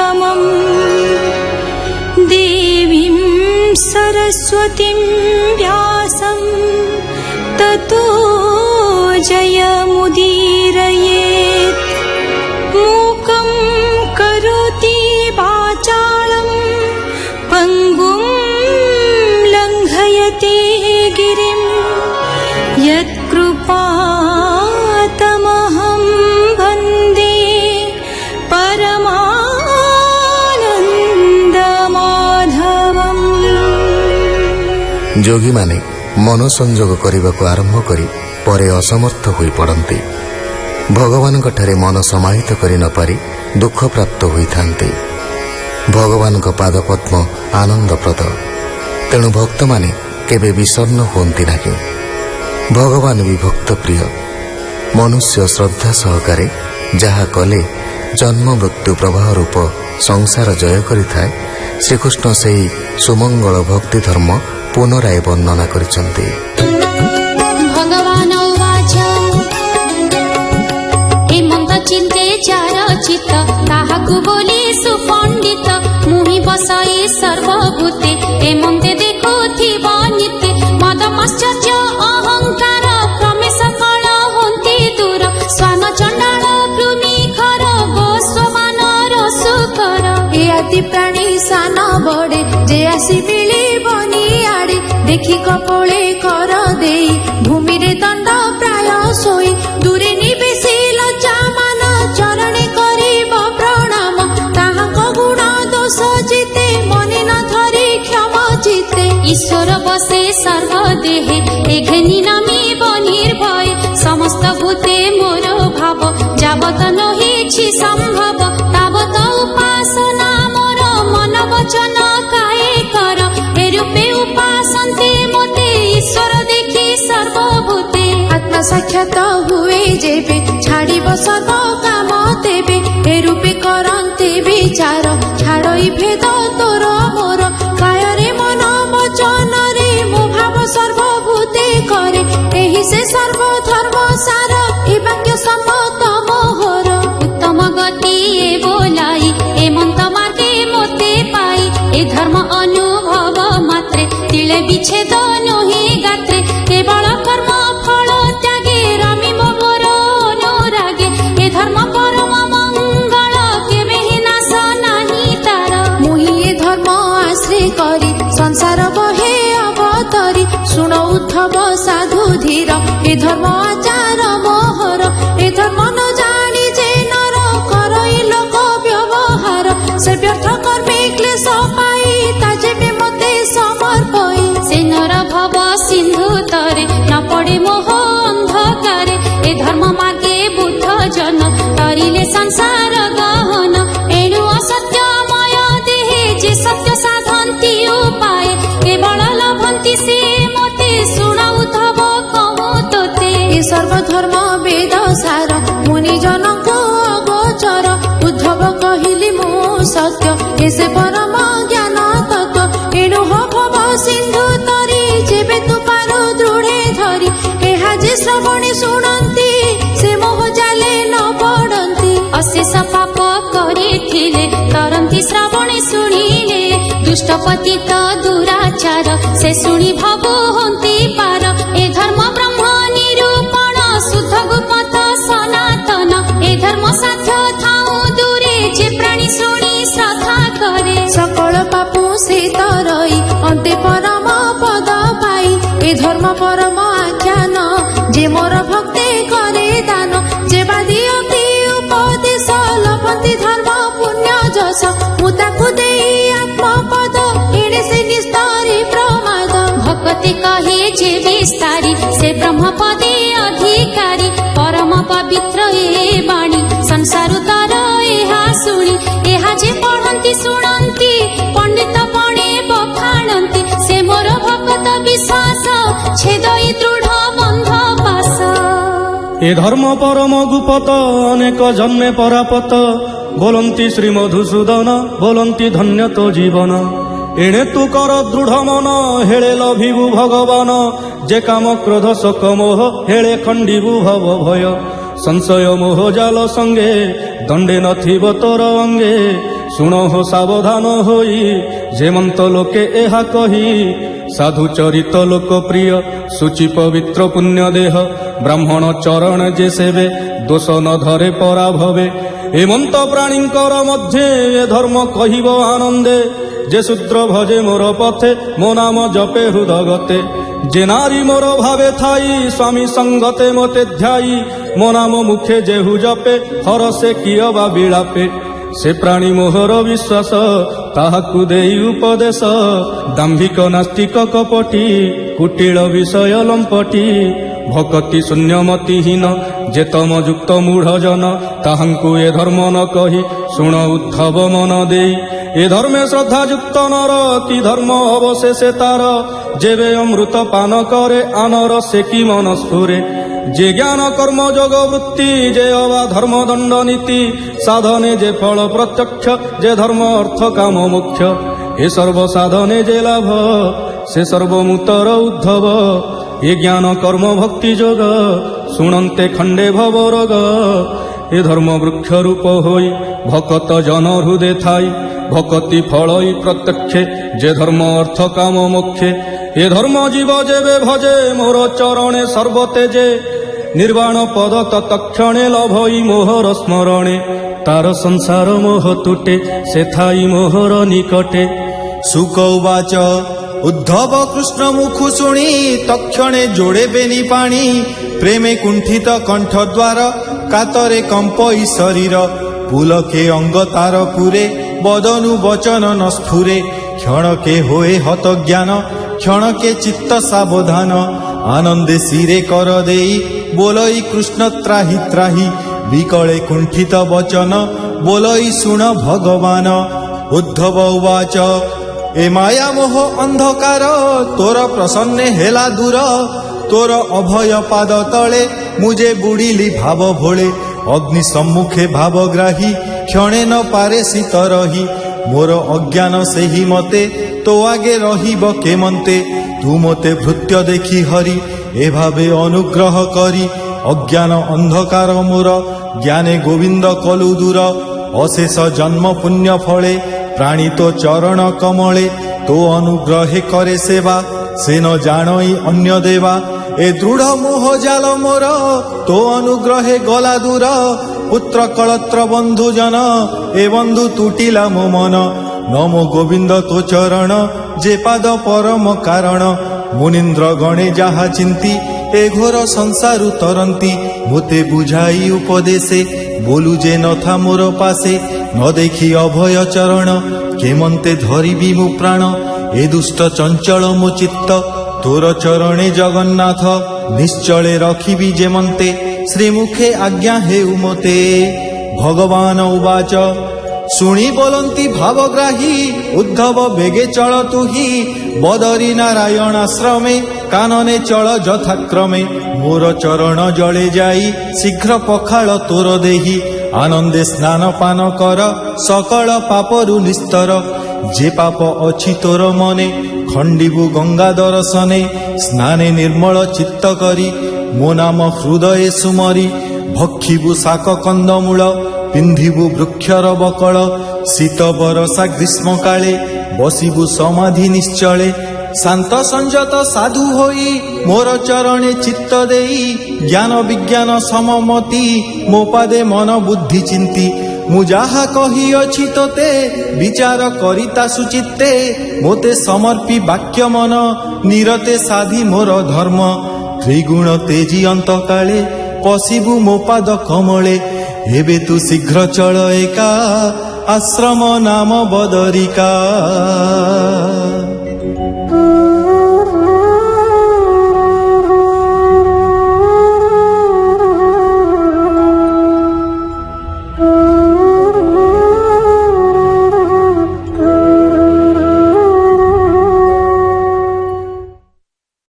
परमानन्दमाधवम् देवीं सरस्वतीं व्यासं ततो जयमुदीरयेत्। मूकं करोति वाचालं पङ्गुं लङ्घयते गिरिं यत्कृपातमहं वन्दे परमानन्दमाधवम्। जोगी माने मन संजोग करने को आरंभ करी परे असमर्थ होई पड़ती। भगवान ठारे मन समाहित करि न पारि दुख प्राप्त होइथान्ते। भगवान पादपद्म आनंदप्रद, तेणु भक्त माने केबे विषण्ण होती नहीं। भगवान भी भक्त प्रिय। मनुष्य श्रद्धा सहकारे जहा कले जन्म मृत्यु प्रवाह रूप संसार जय करिथाए। श्रीकृष्ण सेही सुमंगल भक्ति धर्म पुनराय वर्णना करिसन्ते। भगवान उवाच हेमंत चिंते चार चित्त ताहाकु बोली सुपंडित मुहि बसाई सर्वभूते हेमंते देखो थिबा नित्य मद आश्चर्य अहंकार क्रमे सकल होन्ति दूर स्वान चंडाल कृमि खर गोस्वान रसुकर ए आदि प्राणी सान बड़े जे आसी मिली बनी आड़े देखी कपले कर दे भूमि रे दंड प्राय सोई दूरे निवेशी लज्जा मान चरणे करिब प्रणाम ताहाक गुण दोष जिते मने न धरे क्षमा चिते ईश्वर बसे सर्वदेहे एघेनी नामी बनिर्भय समस्त भूते मोर भाव जावत नहिछि संभव तावत उपासना मोर मन वचन काये कर हे रूपे उपासन्ते मोते ईश्वर देखि सर्वभूते आत्मा साक्षात हुए जेबे छाड़िब सब काम तेबे हे रूपे करन्ते विचार छाड़ई भेद तोर मोर कायरे मन वचन रे मो भाव सर्वभूते करे एहि से सर्वधर्म सार ए वाक्य सम्मत मोहर उत्तम गति ए बोलाई ए मंत मार्गे मोते पाई ए धर्म अनुभव मात्रे तिले विच्छेद नोहि गात्रे केवल कर्म फल त्यागे रामी मोर अनुरागे ए धर्म परम मंगल केबे नाश नाही तार मुहि ए धर्म आश्रय करी संसार बहे अवतरी शुण उद्धव साधु धीर ए धर्म आचार मोहर ए धर्म न जानी जे नर करई लोक व्यवहार से व्यर्थ कर्मे क्लेश पाई ताजे में मते समर्पई से नर भव सिंधु तरे न पड़े मोह अंधकारे ए धर्म मार्गे बुद्ध जन तरिले संसार गहन एणु असत्यमय देहे जे सत्य साधन्ति उपाय केवल लभन्ति से मते शुण उद्धव कहूँ तोते ए सर्वधर्म वेद सार मुनि जनको अगोचर उद्धव कहिली मो सत्य ए से परम ज्ञान तत्व एणु भव सिंधु तरी जेबे तु पारो दृढ़े धरी एहा जे श्रवणे शुणन्ति से मोह जाले न पड़न्ति अशेष पाप करिथिले तरन्ति श्रवणे शुणिले दुष्ट पतित दुराचार से शुणि भव हन्ति पार ए धर्म ब्रह्म निरूपण शुद्ध गुपथ सनातन ए धर्म साध्य थाऊ दूरे जे प्राणी शुणि श्रद्धा करे सकल पापु से तरई अन्ते परम पद पाई ए धर्म परम आख्यान जे मोर भक्ते करे दान जे बादी अति उपदेश लभन्ति धर्म पुण्य जस मुताकु देई आत्मपद एणे से निस्तारी प्रमाद भक्ति कहे जे विस्तारी से ब्रह्म पदे अधिकारी परम पवित्र ए वाणी संसार तर एहा शुणी एहा जे पढ़न्ति शुणन्ति पंडित पणे बखाणन्ति से मोर भक्त विश्वास छेदई दृढ़ बंध पास ए धर्म परम गुपत अनेक जन्मे परापत बोलन्ति श्री मधुसूदन बोलन्ति धन्य तो जीवन एणे तू कर दृढ़ मन हेले लभिबु भगवान जे काम क्रोध शोक मोह हेले खंडिबु भव भय संशय मोह जाल संगे ଦଣ୍ଡେ ନଥିବ ତୋର ଅଙ୍ଗେ। ଶୁଣ ହୋ ସାବଧାନ ହୋଇ ଯେମନ୍ତ ଲୋକେ ଏହା କହି। ସାଧୁ ଚରିତ ଲୋକପ୍ରିୟ ସୂଚି ପବିତ୍ର ପୁଣ୍ୟ ଦେହ। ବ୍ରାହ୍ମଣ ଚରଣ ଯେ ସେବେ ଦୋଷ ନ ଧରେ ପରାଭବେ। ଏମନ୍ତ ପ୍ରାଣୀଙ୍କର ମଧ୍ୟରେ ଏ ଧର୍ମ କହିବ ଆନନ୍ଦେ। ଯେ ଶୂଦ୍ର ଭଜେ ମୋର ପଥେ ମୋ ନାମ ଜପେ ହୃଦଗତେ। ଯେ ନାରୀ ମୋର ଭାବେ ଥାଇ ସ୍ୱାମୀ ସଙ୍ଗତେ ମୋତେ ଧ୍ୟାଇ। ମୋ ନାମ ମୁଖେ ଯେହୁ ଜପେ ହରସେ କିୟ ବା ବିଳାପେ। ସେ ପ୍ରାଣୀ ମୋହର ବିଶ୍ୱାସ ତାହାକୁ ଦେଇ ଉପଦେଶ। ଦାମ୍ଭିକ ନାସ୍ତିକ କପଟି କୁଟିଳ ବିଷୟ ଲମ୍ପଟି। ଭକତି ଶୂନ୍ୟମତିହୀନ ଯେ ତମ ଯୁକ୍ତ ମୂଢ଼ ଜନ। ତାହାଙ୍କୁ ଏ ଧର୍ମ ନ କହି ଶୁଣ ଉଦ୍ଧବ ମନ ଦେଇ। ଏ ଧର୍ମେ ଶ୍ରଦ୍ଧା ଯୁକ୍ତ ନର କି ଧର୍ମ ଅବଶେଷେ ତାର। ଯେବେ ଅମୃତ ପାନ କରେ ଆନର ସେ କି ମନ ସ୍ଫୁରେ। যে জ্ঞান কর্ম যোগ বৃত্তি যে অবা ধর্ম দণ্ড নীতি। সাধনে যে ফল প্রত্যক্ষ যে ধর্ম অর্থ কাম মুখ্য। এ সর্ব সাধনে যে লাভ সে সর্বমূতর উদ্ধব। এ জ্ঞান কর্ম ভক্তি যোগ শুণন্তে খণ্ডে ভবরোগ। এ ধর্ম বৃক্ষ রূপ হই ভকত জন হৃদে থাই। ভকতি ফলই প্রত্যক্ষে যে ধর্ম অর্থ কাম মোক্ষে। এ ধর্ম জীব যেবে ভজে মোর চরণে সর্বতেজে। নির্বাণ পদ তৎক্ষণে লভই মোহর স্মরণে। তার সংসার মোহ তুটে সে থাই মোহর নিকটে। শুক উবাচ উদ্ধব কৃষ্ণ মুখু শুনি তক্ষণে যোড়ে বেনি পাণি। প্রেমে কুণ্ঠিত কণ্ঠ দ্বার কাতরে কম্পই শরীর। পুলকে অঙ্গ তার পুরে বদনু বচন ন স্ফুরে। ক্ষণকে হয়ে হত জ্ঞান ক্ষণকে চিত্ত সাবধান। আনন্দে শিরে কর দেই बोलई कृष्ण त्राहि त्राहि। विकले कुंठित वचन बोलई शुण भगवान। उद्धव उवाच ए माया मोह अंधकार तोर प्रसन्ने हेला दूर। तोर अभय पाद तले मुझे बुड़िली भाव भोले। अग्नि सम्मुखे भावग्राही क्षणे न पारे शीत रही। मोर अज्ञान सेहि मते तो आगे रहिब केमन्ते। तू मते भृत्य देखी हरि ए भावे अनुग्रह करी। अज्ञान अंधकार मोर ज्ञाने गोविंद कलु दूर। अशेष जन्म पुण्य फले प्राणी तो चरण कमले। तो अनुग्रहे करे सेवा से न जानई अन्य देवा। ए दृढ़ मोह जाल मोर तो अनुग्रहे गला दूर। पुत्र कलत्र बंधु जन ए बंधु तुटिला मो मन। नमो गोविंद तो चरण जे पाद परम कारण। मुनीन्द्र गणे जहा चिंती ए घोर संसारु तरंती। मोते बुझाई उपदेशे बोलु जे नथा मोर पासे। न देखी अभय चरण केमन्ते धरिबी मु प्राण। ए दुष्ट चंचल मो चित्त तोर चरणे जगन्नाथ। निश्चले रखिबी जेमन्ते श्रीमुखे आज्ञा हेउ मोते। भगवान उवाच शुणी बोलंती भावग्राही। उद्धव बेगे चल तुही बदरी नारायण आश्रमे। कानने चल यथाक्रमे मोर चरण जले जाई। शीघ्र पखाल तोर देही आनंदे स्नान पान कर। सकल पापरु निस्तर जे पाप अछि तोर मने। खंडिबु गंगा दर्शने स्नाने निर्मल चित्त करी। मो नाम हृदय सुमरी भक्षिबु शाक कंदमूल। पिंधिबु वृक्षर बकल शीत बरसा ग्रीष्म काले। बसिबु समाधि निश्चले शांत संयत साधु होई। मोर चरणे चित्त देई ज्ञान विज्ञान सममति। मो पादे मन बुद्धि चिंती मु जाहा कही अछि तोते। विचार करिता सुचित्ते मोते समर्पी वाक्य मन। निरते साधी मोर धर्म त्रिगुण तेजी अंत काले। पशिबु मो पाद कमले एबे तू शीघ्र चल एका। आश्रम नाम बदरिका।